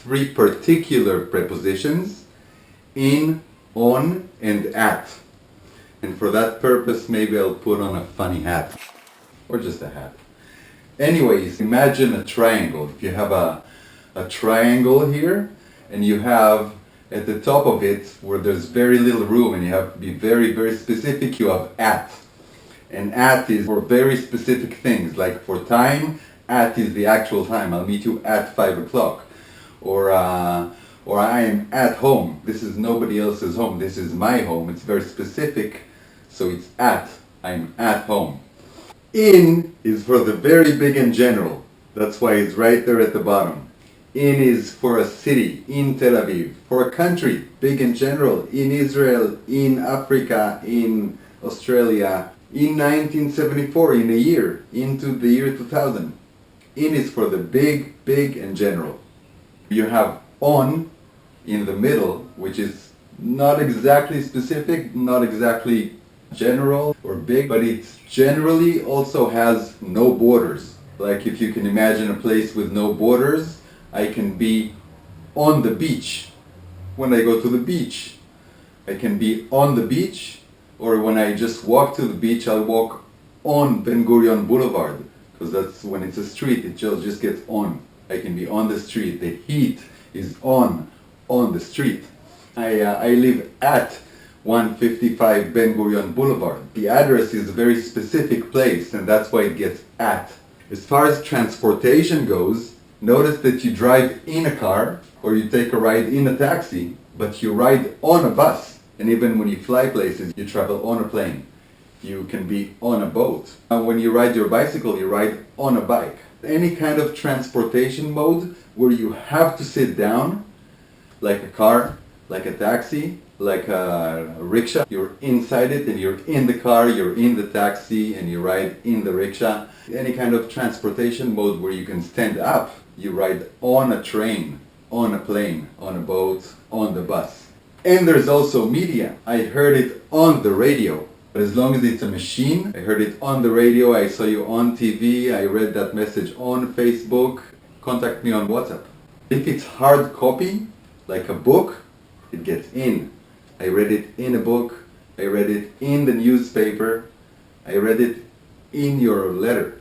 three particular prepositions: in, on, and at. And for that purpose, maybe I'll put on a funny hat. Or just a hat. Anyways, imagine a triangle. If you have a triangle here, and you have at the top of it, where there's very little room and you have to be very, very specific, you have at. And at is for very specific things, like for time, at is the actual time. I'll meet you at 5 o'clock. Or I am at home. This is nobody else's home. This is my home. It's very specific, so it's at. I'm at home. In is for the very big and general. That's why it's right there at the bottom. In is for a city, in Tel Aviv. For a country, big and general, in Israel, in Africa, in Australia, in 1974, in a year, into the year 2000. In is for the big, big and general. You have on in the middle, which is not exactly specific, not exactly general or big, but it generally also has no borders. Like if you can imagine a place with no borders, I can be on the beach when I go to the beach. I can be on the beach, or when I just walk to the beach, I'll walk on Ben Gurion Boulevard, because that's when it's a street, it just gets on. I can be on the street. The heat is on the street. I live at 155 Ben Gurion Boulevard. The address is a very specific place, and that's why it gets at. As far as transportation goes, notice that you drive in a car, or you take a ride in a taxi, but you ride on a bus. And even when you fly places, you travel on a plane. You can be on a boat. When you ride your bicycle, you ride on a bike. Any kind of transportation mode where you have to sit down, like a car, like a taxi, like a rickshaw, you're inside it and you're in the car, you're in the taxi and you ride in the rickshaw. Any kind of transportation mode where you can stand up, you ride on a train, on a plane, on a boat, on the bus. And there's also media. I heard it on the radio. But as long as it's a machine, I heard it on the radio, I saw you on TV, I read that message on Facebook, contact me on WhatsApp. If it's hard copy, like a book, it gets in. I read it in a book, I read it in the newspaper, I read it in your letter.